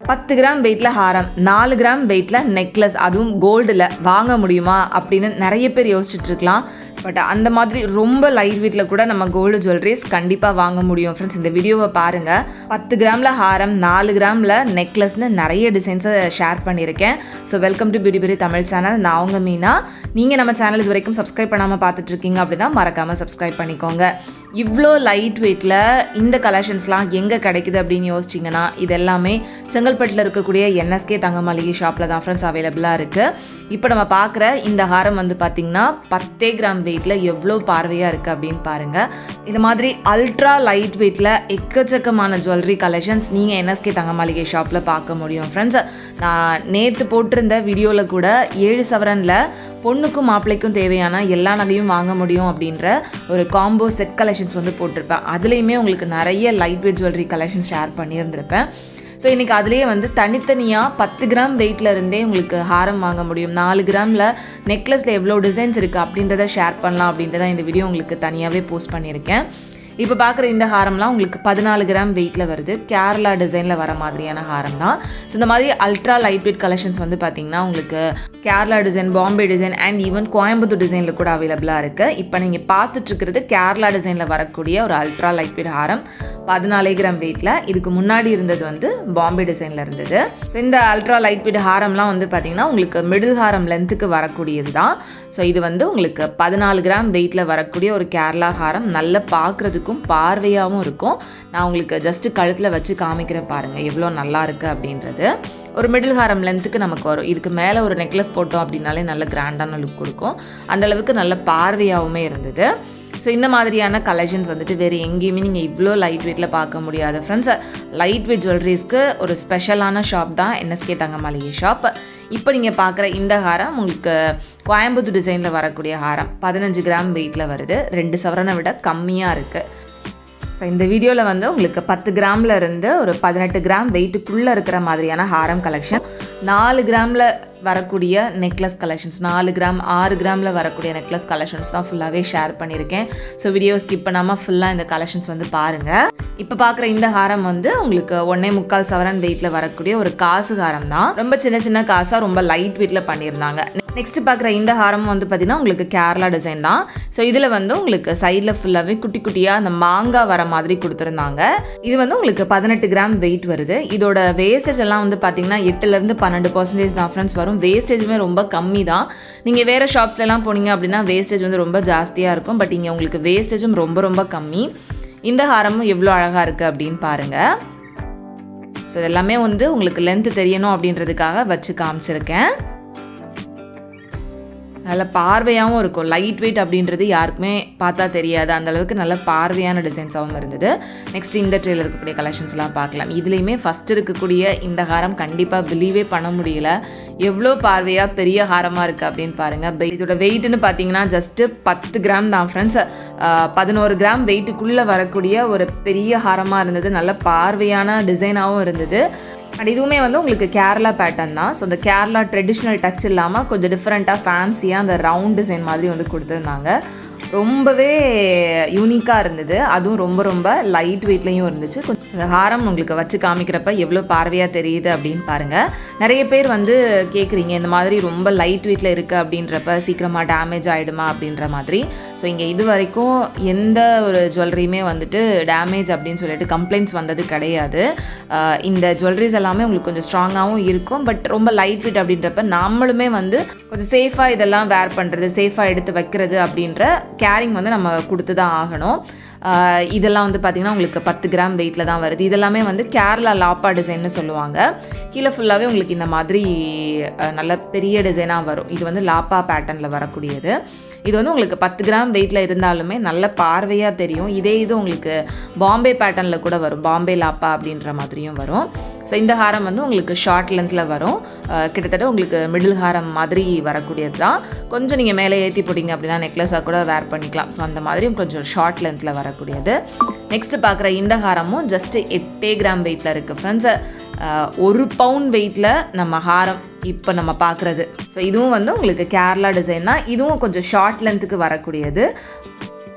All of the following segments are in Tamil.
10 கிராம் வெயிட்டில் ஹாரம், 4 கிராம் வெயிட்டில் நெக்லஸ், அதுவும் கோல்டில் வாங்க முடியுமா அப்படின்னு நிறைய பேர் யோசிச்சுட்டு இருக்கலாம். பட் அந்த மாதிரி ரொம்ப லைட் வெயிட்டில் கூட நம்ம கோல்டு ஜுவல்லரிஸ் கண்டிப்பாக வாங்க முடியும். ஃப்ரெண்ட்ஸ், இந்த வீடியோவை பாருங்கள். 10 கிராமில் ஹாரம், 4 கிராமில் நெக்லஸ்னு நிறைய டிசைன்ஸை ஷேர் பண்ணியிருக்கேன். ஸோ வெல்கம் டு பியூட்டி பிரி தமிழ் சேனல். நான் உங்கள் மீனா. நீங்கள் நம்ம சேனல் இது வரைக்கும் சப்ஸ்கிரைப் பண்ணாமல் பார்த்துட்ருக்கீங்க அப்படின்னா மறக்காமல் சப்ஸ்கிரைப் பண்ணிக்கோங்க. இவ்வளோ லைட் வெயிட்டில் இந்த கலெக்ஷன்ஸ்லாம் எங்கே கிடைக்குது அப்படின்னு யோசிச்சிங்கன்னா இது எல்லாமே செங்கல்பட்டில் இருக்கக்கூடிய என்எஸ்கே தங்க மளிகை ஷாப்பில் தான் ஃப்ரெண்ட்ஸ் அவைலபிளாக இருக்குது. இப்போ நம்ம பார்க்குற இந்த ஹாரம் வந்து பார்த்திங்கன்னா 10 கிராம் வெயிட்டில் எவ்வளோ பார்வையாக இருக்குது அப்படின்னு பாருங்கள். இது மாதிரி அல்ட்ரா லைட் வெயிட்டில் எக்கச்சக்கமான ஜுவல்லரி கலெக்ஷன்ஸ் நீங்கள் என்எஸ்கே தங்க மளிகை ஷாப்பில் பார்க்க முடியும். ஃப்ரெண்ட்ஸ், நான் நேற்று போட்டிருந்த வீடியோவில் கூட 7 சவரனில் பொண்ணுக்கும் மாப்பிள்ளைக்கும் தேவையான எல்லா நகையும் வாங்க முடியும் அப்படின்ற ஒரு காம்போ செட் கலெக்ஷன்ஸ் வந்து போட்டிருப்பேன். அதுலேயுமே உங்களுக்கு நிறைய light weight jewellery collections share பண்ணியிருந்திருப்பேன். ஸோ இன்றைக்கி அதுலேயே வந்து தனித்தனியாக 10 கிராம் வெயிட்டில் இருந்தே உங்களுக்கு ஹாரம் வாங்க முடியும். 4 கிராமில் நெக்லஸில் எவ்வளோ டிசைன்ஸ் இருக்குது அப்படின்றத ஷேர் பண்ணலாம் அப்படின்றத இந்த வீடியோ உங்களுக்கு தனியாகவே போஸ்ட் பண்ணியிருக்கேன். இப்போ பார்க்குற இந்த ஹாரம்லாம் உங்களுக்கு 14 கிராம் வெயிட்டில் வருது. கேரளா டிசைனில் வர மாதிரியான ஹாரம் தான். ஸோ இந்த மாதிரி அல்ட்ரா லைட் வெயிட் கலெக்ஷன்ஸ் வந்து பார்த்திங்கன்னா உங்களுக்கு Kerala design, Bombay design and even Coimbatore டிசைனில் கூட அவைலபிளாக இருக்குது. இப்போ நீங்கள் பார்த்துட்ருக்கிறது கேரளா டிசைனில் வரக்கூடிய ஒரு அல்ட்ரா லைட் வெயிட் ஹாரம் 14 கிராம் வெயிட்டில். இதுக்கு முன்னாடி இருந்தது வந்து பாம்பே டிசைனில் இருந்தது. ஸோ இந்த அல்ட்ரா லைட் வெயிட் ஹாரம்லாம் வந்து பார்த்திங்கன்னா உங்களுக்கு மிடில் ஹாரம் லென்த்துக்கு வரக்கூடியது தான். ஸோ இது வந்து உங்களுக்கு 14 கிராம் வெயிட்டில் வரக்கூடிய ஒரு கேரளா ஹாரம். நல்ல பார்க்குறதுக்கு பார்வையாகவும் இருக்கும். நான் உங்களுக்கு ஜஸ்ட்டு கழுத்தில் வச்சு காமிக்கிறேன் பாருங்கள் எவ்வளோ நல்லா இருக்குது அப்படின்றது. ஒரு மிடில் ஹாரம் லென்த்துக்கு நமக்கு வரும். இதுக்கு மேலே ஒரு நெக்லஸ் போட்டோம் அப்படின்னாலே நல்ல கிராண்டான லுக் கொடுக்கும். அந்தளவுக்கு நல்ல பார்வையாகவுமே இருந்தது. ஸோ இந்த மாதிரியான கலெக்ஷன்ஸ் வந்துட்டு வேறு எங்கேயுமே நீங்கள் இவ்வளோ லைட் வெயிட்டில் பார்க்க முடியாது. ஃப்ரெண்ட்ஸ், லைட் வெயிட் ஜுவல்லரிஸ்க்கு ஒரு ஸ்பெஷலான ஷாப் தான் என்எஸ்கே தங்க மளிகை ஷாப். இப்போ நீங்கள் பார்க்குற இந்த ஹாரம் உங்களுக்கு கோயம்புத்தூர் டிசைனில் வரக்கூடிய ஹாரம் 15 கிராம் வெயிட்டில் வருது. 2 சவரனை விட கம்மியாக இருக்குது. ஸோ இந்த வீடியோவில் வந்து உங்களுக்கு 10 கிராமில் இருந்து ஒரு 18 கிராம் வெயிட்டுக்குள்ளே இருக்கிற மாதிரியான ஹாரம் கலெக்ஷன், 4 கிராமில் வரக்கூடிய நெக்லஸ் கலெக்ஷன்ஸ், 4 கிராம் 6 கிராமில் வரக்கூடிய நெக்லஸ் கலெக்ஷன்ஸ் தான் ஃபுல்லாகவே ஷேர் பண்ணியிருக்கேன். ஸோ வீடியோ ஸ்கிப் பண்ணாமல் ஃபுல்லாக இந்த கலெக்ஷன்ஸ் வந்து பாருங்கள். இப்போ பார்க்குற இந்த ஹாரம் வந்து உங்களுக்கு 1.25 சவரன் வெயிட்டில் வரக்கூடிய ஒரு காசு ஹாரம் தான். ரொம்ப சின்ன சின்ன காசாக ரொம்ப லைட் வெயிட்டில் பண்ணியிருந்தாங்க. நெக்ஸ்ட் பார்க்குற இந்த ஹாரம் வந்து பார்த்திங்கன்னா உங்களுக்கு கேரளா டிசைன் தான். ஸோ இதில் வந்து உங்களுக்கு சைடில் ஃபுல்லாகவே குட்டி குட்டியாக அந்த மாங்காய் வர மாதிரி கொடுத்துருந்தாங்க. இது வந்து உங்களுக்கு 18 கிராம் வெயிட் வருது. இதோட வேஸ்டேஜ் எல்லாம் வந்து பார்த்திங்கன்னா 8லேருந்து 12% தான் ஃப்ரெண்ட்ஸ் வரும். வேஸ்டேஜுமே ரொம்ப கம்மி தான். நீங்கள் வேறு ஷாப்ஸ்லாம் போனீங்க அப்படின்னா வேஸ்டேஜ் வந்து ரொம்ப ஜாஸ்தியாக இருக்கும். பட் இங்கே உங்களுக்கு வேஸ்டேஜும் ரொம்ப ரொம்ப கம்மி. இந்த ஹாரமும் எவ்வளோ அழகாக இருக்குது அப்படின்னு பாருங்கள். ஸோ இதெல்லாமே வந்து உங்களுக்கு லென்த்து தெரியணும் அப்படின்றதுக்காக வச்சு காமிச்சிருக்கேன். நல்ல பார்வையாகவும் இருக்கும். லைட் வெயிட் அப்படின்றது யாருக்குமே பார்த்தா தெரியாது. அந்தளவுக்கு நல்ல பார்வையான டிசைன்ஸாகவும் இருந்தது. நெக்ஸ்ட் இந்த ட்ரேயில் இருக்கக்கூடிய கலெக்ஷன்ஸ்லாம் பார்க்கலாம். இதுலேயுமே ஃபஸ்ட் இருக்கக்கூடிய இந்த ஹாரம் கண்டிப்பாக பிலீவே பண்ண முடியல. எவ்வளோ பார்வையாக பெரிய ஹாரமாக இருக்குது அப்படின்னு பாருங்கள். இதோட வெயிட்டுன்னு பார்த்தீங்கன்னா ஜஸ்ட்டு 10 கிராம் தான் ஃப்ரெண்ட்ஸ். 11 கிராம் வெயிட்டுக்குள்ளே வரக்கூடிய ஒரு பெரிய ஹாரமாக இருந்தது. நல்ல பார்வையான டிசைனாகவும் இருந்தது. அண்ட் இதுவுமே வந்து உங்களுக்கு கேரளா பேட்டர்ன் தான். ஸோ அந்த கேரளா ட்ரெடிஷ்னல் டச் இல்லாமல் கொஞ்சம் டிஃப்ரெண்ட்டாக ஃபேன்சியாக அந்த ரவுண்ட் டிசைன் மாதிரி வந்து கொடுத்துருந்தாங்க. ரொம்பவே யூனிக்காக இருந்தது. அதுவும் ரொம்ப ரொம்ப லைட் வெயிட்லேயும் இருந்துச்சு. கொஞ்சம் இந்த ஹாரம் உங்களுக்கு வச்சு காமிக்கிறப்ப எவ்வளோ பார்வையாக தெரியுது அப்படின்னு பாருங்கள். நிறைய பேர் வந்து கேட்குறீங்க இந்த மாதிரி ரொம்ப லைட் வெயிட்டில் இருக்குது அப்படின்றப்ப சீக்கிரமாக டேமேஜ் ஆகிடுமா அப்படின்ற மாதிரி. ஸோ இங்கே இது வரைக்கும் எந்த ஒரு ஜுவல்லரியுமே வந்துட்டு டேமேஜ் அப்படின்னு சொல்லிட்டு கம்ப்ளைண்ட்ஸ் வந்தது கிடையாது. இந்த ஜுவல்லரிஸ் எல்லாமே உங்களுக்கு கொஞ்சம் ஸ்ட்ராங்காகவும் இருக்கும். பட் ரொம்ப லைட் வெயிட் அப்படின்றப்ப நம்மளுமே வந்து கொஞ்சம் சேஃபாக இதெல்லாம் வேர் பண்ணுறது, சேஃபாக எடுத்து வைக்கிறது அப்படின்ற கேரிங் வந்து நம்ம கொடுத்து தான் ஆகணும். இதெல்லாம் வந்து பார்த்திங்கன்னா உங்களுக்கு 10 கிராம் வெயிட்டில் தான் வருது. இதெல்லாமே வந்து கேரளா லாப்பா டிசைன்னு சொல்லுவாங்க. கீழே ஃபுல்லாகவே உங்களுக்கு இந்த மாதிரி நல்ல பெரிய டிசைனாக வரும். இது வந்து லாப்பா பேட்டர்னில் வரக்கூடியது. இது வந்து உங்களுக்கு 10 கிராம் வெயிட்டில் இருந்தாலுமே நல்ல பார்வையாக தெரியும். இதே இது உங்களுக்கு பாம்பே பேட்டர்னில் கூட வரும். பாம்பே லாப்பா அப்படின்ற மாதிரியும் வரும். ஸோ இந்த ஹாரம் வந்து உங்களுக்கு ஷார்ட் லென்த்தில் வரும். கிட்டத்தட்ட உங்களுக்கு மிடில் ஹாரம் மாதிரி வரக்கூடியது தான். கொஞ்சம் நீங்கள் மேலே ஏற்றி போட்டிங்க அப்படின்னா நெக்லஸாக கூட வேர் பண்ணிக்கலாம். ஸோ அந்த மாதிரியும் கொஞ்சம் ஷார்ட் லென்த்தில் வரக்கூடியது. நெக்ஸ்ட்டு பார்க்குற இந்த ஹாரமும் ஜஸ்ட்டு 8 கிராம் வெயிட்டில் இருக்குது ஃப்ரெண்ட்ஸ். 1 பவுண்ட் வெயிட்டில் நம்ம ஹாரம் இப்போ நம்ம பார்க்குறது. ஸோ இதுவும் வந்து உங்களுக்கு கேரளா டிசைன் தான். இதுவும் கொஞ்சம் ஷார்ட் லென்த்துக்கு வரக்கூடியது.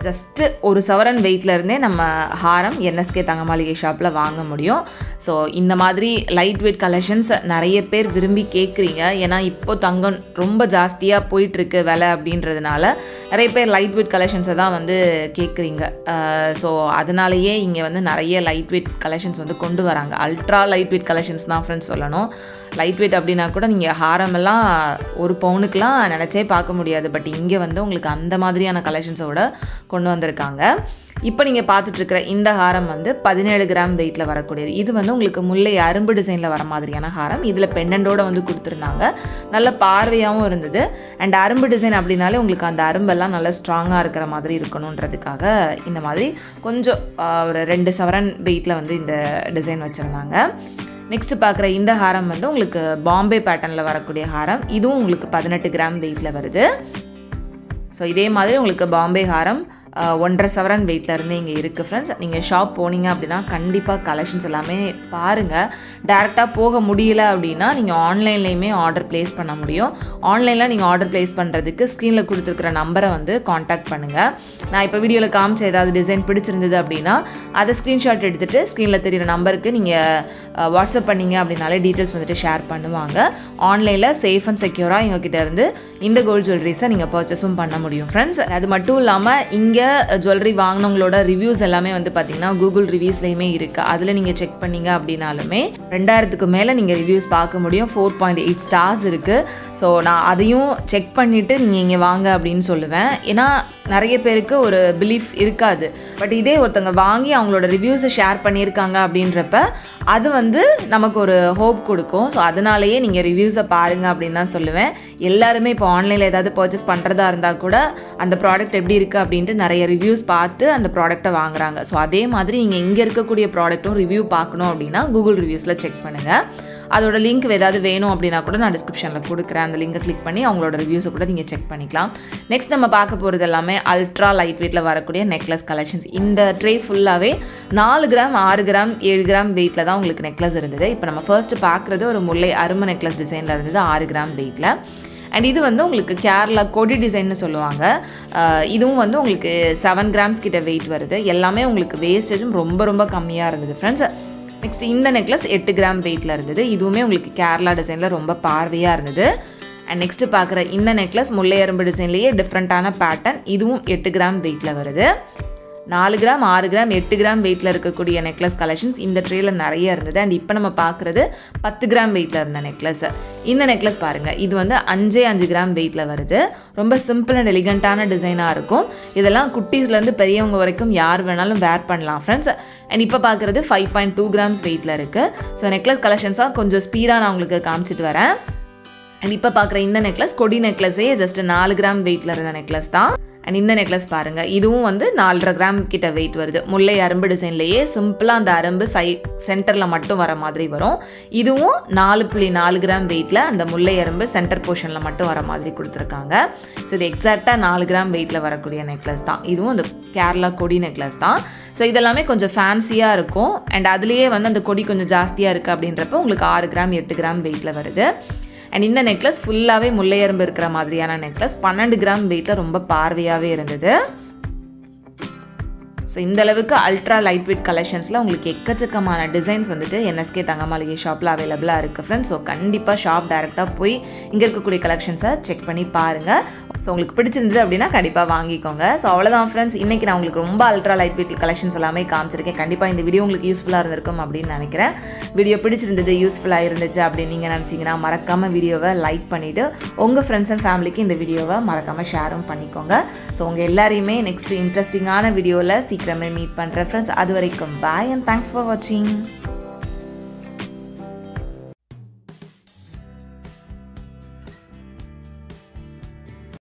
ஜஸ்ட்டு ஒரு சவரன் வெயிட்ல இருந்தே நம்ம ஹாரம் என்எஸ்கே தங்க மாளிகை ஷாப்பில் வாங்க முடியும். ஸோ இந்த மாதிரி லைட் வெயிட் கலெக்ஷன்ஸ் நிறைய பேர் விரும்பி கேட்குறீங்க. ஏன்னா இப்போ தங்கம் ரொம்ப ஜாஸ்தியாக போயிட்டுருக்கு விலை அப்படின்றதுனால நிறைய பேர் லைட் வெயிட் கலெக்ஷன்ஸை தான் வந்து கேட்குறீங்க. ஸோ அதனாலேயே இங்கே வந்து நிறைய லைட் வெயிட் கலெக்ஷன்ஸ் வந்து கொண்டு வராங்க. அல்ட்ரா லைட் வெயிட் கலெக்ஷன்ஸ் தான் ஃப்ரெண்ட்ஸ் சொல்லணும். லைட் வெயிட் அப்படின்னா கூட நீங்கள் ஹாரமெல்லாம் ஒரு பவுனுக்கெலாம் நினச்சே பார்க்க முடியாது. பட் இங்கே வந்து உங்களுக்கு அந்த மாதிரியான கலெக்ஷன்ஸோட கொண்டு வந்திருக்காங்க. இப்போ நீங்கள் பார்த்துட்ருக்கிற இந்த ஹாரம் வந்து 17 கிராம் வெயிட்டில் வரக்கூடியது. இது வந்து உங்களுக்கு முல்லை அரும்பு டிசைனில் வர மாதிரியான ஹாரம். இதில் பெண்டண்டோடு வந்து கொடுத்துருந்தாங்க. நல்ல பார்வையாகவும் இருந்தது. அண்ட் அரும்பு டிசைன் அப்படின்னாலே உங்களுக்கு அந்த அரும்பெல்லாம் நல்லா ஸ்ட்ராங்காக இருக்கிற மாதிரி இருக்கணுன்றதுக்காக இந்த மாதிரி கொஞ்சம் ஒரு 2 சவரன் வெயிட்டில் வந்து இந்த டிசைன் வச்சுருந்தாங்க. நெக்ஸ்ட் பார்க்குற இந்த ஹாரம் வந்து உங்களுக்கு பாம்பே பேட்டர்னில் வரக்கூடிய ஹாரம். இதுவும் உங்களுக்கு 18 கிராம் வெயிட்டில் வருது. ஸோ இதே மாதிரி உங்களுக்கு பாம்பே ஹாரம் 1.5 சவரன் வெயிட்லேருந்து இங்கே இருக்குது ஃப்ரெண்ட்ஸ். நீங்கள் ஷாப் போனீங்க அப்படின்னா கண்டிப்பாக கலெக்ஷன்ஸ் எல்லாமே பாருங்கள். டேரெக்டாக போக முடியல அப்படின்னா நீங்கள் ஆன்லைன்லேயுமே ஆர்டர் ப்ளேஸ் பண்ண முடியும். ஆன்லைனில் நீங்கள் ஆர்டர் ப்ளேஸ் பண்ணுறதுக்கு ஸ்க்ரீனில் கொடுத்துருக்குற நம்பரை வந்து காண்டாக்ட் பண்ணுங்கள். நான் இப்போ வீடியோவில் காமிச்ச ஏதாவது டிசைன் பிடிச்சிருந்தது அப்படின்னா அதை ஸ்க்ரீன்ஷாட் எடுத்துகிட்டு ஸ்க்ரீனில் தெரிகிற நம்பருக்கு நீங்கள் வாட்ஸ்அப் பண்ணிங்க அப்படின்னாலே டீட்டெயில்ஸ் வந்துட்டு ஷேர் பண்ணுவாங்க. ஆன்லைனில் சேஃப் அண்ட் செக்யூராக எங்ககிட்ட இருந்து இந்த கோல்டு ஜுவல்லரிஸை நீங்கள் பர்ச்சேஸும் பண்ண முடியும் ஃப்ரெண்ட்ஸ். அது மட்டும் இல்லாமல் இங்கே ஜுவல்லரி வாங்கினவங்களோட ரிவ்யூஸ் எல்லாமே வந்து பார்த்தீங்கன்னா கூகுள் ரிவ்யூஸ்லையுமே இருக்குது. அதில் நீங்கள் செக் பண்ணிங்க அப்படின்னாலுமே 2000க்கு மேலே நீங்கள் ரிவ்யூஸ் பார்க்க முடியும். 4.8 ஸ்டார்ஸ் இருக்குது. ஸோ நான் அதையும் செக் பண்ணிவிட்டு நீங்கள் இங்கே வாங்க அப்படின்னு சொல்லுவேன். ஏன்னா நிறைய பேருக்கு ஒரு பிலீஃப் இருக்காது. பட் இதே ஒருத்தவங்க வாங்கி அவங்களோட ரிவ்யூஸை ஷேர் பண்ணியிருக்காங்க அப்படின்றப்ப அது வந்து நமக்கு ஒரு ஹோப் கொடுக்கும். ஸோ அதனாலேயே நீங்கள் ரிவ்யூஸை பாருங்கள் அப்படின்னு தான் சொல்லுவேன். எல்லாருமே இப்போ ஆன்லைனில் ஏதாவது பர்ச்சேஸ் பண்ணுறதா இருந்தால் கூட அந்த ப்ராடக்ட் எப்படி இருக்குது அப்படின்ட்டு நிறைய ரிவ்யூஸ் பார்த்து அந்த ப்ராடக்ட்டை வாங்குறாங்க. ஸோ அதே மாதிரி நீங்கள் இங்கே இருக்கக்கூடிய ப்ராடக்ட்டும் ரிவ்யூ பார்க்கணும் அப்படின்னா கூகுள் ரிவ்யூஸில் செக் பண்ணுங்கள். அதோட லிங்க் ஏதாவது வேணும் அப்படின்னா கூட நான் டிஸ்கிரிப்ஷனில் கொடுக்குறேன். அந்த லிங்கை கிளிக் பண்ணி அவங்களோட ரிவ்யூஸை கூட நீங்கள் செக் பண்ணிக்கலாம். நெக்ஸ்ட் நம்ம பார்க்க போகிறது எல்லாமே அல்ட்ரா லைட் வெயிட்டில் வரக்கூடிய நெக்லஸ் கலெக்ஷன்ஸ். இந்த ட்ரே ஃபுல்லாகவே 4 கிராம் 6 கிராம் 7 கிராம் வெயிட்டில் தான் உங்களுக்கு நெக்லஸ் இருந்தது. இப்போ நம்ம ஃபர்ஸ்ட்டு பார்க்குறது ஒரு முல்லை அரும்பு நெக்லஸ் டிசைனில் இருந்தது 6 கிராம் வெயிட்டில். அண்ட் இது வந்து உங்களுக்கு கேரளா கொடி டிசைன்னு சொல்லுவாங்க. இதுவும் வந்து உங்களுக்கு 7 கிராம்ஸ் கிட்ட வெயிட் வருது. எல்லாமே உங்களுக்கு வேஸ்டேஜும் ரொம்ப ரொம்ப கம்மியாக இருந்தது ஃப்ரெண்ட்ஸ். நெக்ஸ்ட் இந்த நெக்லஸ் 8 கிராம் வெயிட்டில் இருந்தது. இதுவுமே உங்களுக்கு கேரளா டிசைனில் ரொம்ப பார்வையாக இருந்தது. அண்ட் நெக்ஸ்ட்டு பார்க்குற இந்த நெக்லஸ் முல்லை அரும்பு டிசைன்லேயே டிஃப்ரெண்ட்டான பேட்டர்ன். இதுவும் 8 கிராம் வெயிட்டில் வருது. 4 கிராம் 6 கிராம் 8 கிராம் வெயிட்டில் இருக்கக்கூடிய நெக்லஸ் கலெக்ஷன்ஸ் இந்த ட்ரேயில் நிறைய இருந்தது. அண்ட் இப்போ நம்ம பார்க்குறது 10 கிராம் வெயிட்டில் இருந்த நெக்லஸ். இந்த நெக்லஸ் பாருங்கள், இது வந்து 5 கிராம் வெயிட்டில் வருது. ரொம்ப சிம்பிள் அண்ட் எலிகண்ட்டான டிசைனாக இருக்கும். இதெல்லாம் குட்டீஸ்லேருந்து பெரியவங்க வரைக்கும் யார் வேணாலும் வேர் பண்ணலாம் ஃப்ரெண்ட்ஸ். அண்ட் இப்போ பார்க்குறது 5.2 கிராம்ஸ் வெயிட்டில் இருக்குது. ஸோ நெக்லஸ் கலெக்ஷன்ஸாக கொஞ்சம் ஸ்பீடாக நான் உங்களுக்கு காமிச்சிட்டு வரேன். அண்ட் இப்போ பார்க்குற இந்த நெக்லஸ் கொடி நெக்லஸே ஜஸ்ட் 4 கிராம் வெயிட்டில் இருந்த நெக்லஸ் தான். அண்ட் இந்த நெக்லஸ் பாருங்கள், இதுவும் வந்து 4.5 கிராம் கிட்ட வெயிட் வருது. முல்லை அரும்பு டிசைன்லேயே சிம்பிளாக அந்த அரும்பு சென்டரில் மட்டும் வர மாதிரி வரும். இதுவும் 4.4 கிராம் வெயிட்டில் அந்த முல்லை அரும்பு சென்டர் போர்ஷனில் மட்டும் வர மாதிரி கொடுத்துருக்காங்க. ஸோ இது எக்ஸாக்டாக 4 கிராம் வெயிட்டில் வரக்கூடிய நெக்லஸ் தான். இதுவும் அந்த கேரளா கொடி நெக்லஸ் தான். ஸோ இதெல்லாமே கொஞ்சம் ஃபேன்சியாக இருக்கும். அண்ட் அதுலேயே வந்து அந்த கொடி கொஞ்சம் ஜாஸ்தியாக இருக்குது அப்படின்றப்ப உங்களுக்கு 6 கிராம் 8 கிராம் வெயிட்டில் வருது. அண்ட் இந்த நெக்லஸ் ஃபுல்லாகவே முல்லை அரும்பு இருக்கிற மாதிரியான நெக்லஸ் 12 கிராம் வெயிட்டில் ரொம்ப பார்வையாகவே இருந்தது. ஸோ இந்த அளவுக்கு அல்ட்ரா லைட் வெயிட் கலெக்ஷன்ஸில் உங்களுக்கு எக்கச்சக்கமான டிசைன்ஸ் வந்துட்டு என்எஸ்கே தங்க மாளிகை ஷாப்பில் அவைலபிளாக இருக்குது ஃப்ரெண்ட்ஸ். ஸோ கண்டிப்பாக ஷாப் டைரெக்டாக போய் இங்கே இருக்கக்கூடிய கலெக்ஷன்ஸை செக் பண்ணி பாருங்கள். ஸோ உங்களுக்கு பிடிச்சிருந்தது அப்படின்னா கண்டிப்பாக வாங்கிக்கோங்க. ஸோ அவ்வளோதான் ஃப்ரெண்ட்ஸ், இன்றைக்கி நான் உங்களுக்கு ரொம்ப அல்ட்ரா லைட் வெயிட் கலெக்ஷன்ஸ் எல்லாமே காமிச்சிருக்கேன். கண்டிப்பாக இந்த வீடியோ உங்களுக்கு யூஸ்ஃபுல்லாக இருந்திருக்கும் அப்படின்னு நினைக்கிறேன். வீடியோ பிடிச்சிருந்தது, யூஸ்ஃபுல்லாக இருந்துச்சு அப்படின்னு நீங்கள் நினச்சிங்கன்னா மறக்காமல் வீடியோவை லைக் பண்ணிவிட்டு உங்கள் ஃப்ரெண்ட்ஸ் அண்ட் ஃபேமிலிக்கு இந்த வீடியோவை மறக்காமல் ஷேரும் பண்ணிக்கோங்க. ஸோ உங்கள் எல்லாரையுமே நெக்ஸ்ட் இன்ட்ரெஸ்டிங்கான வீடியோவில் சீக்கிரமே மீட் பண்ணுறேன் ஃப்ரெண்ட்ஸ். அது வரைக்கும் பாய் அண்ட் தேங்க்ஸ் ஃபார் வாட்சிங்.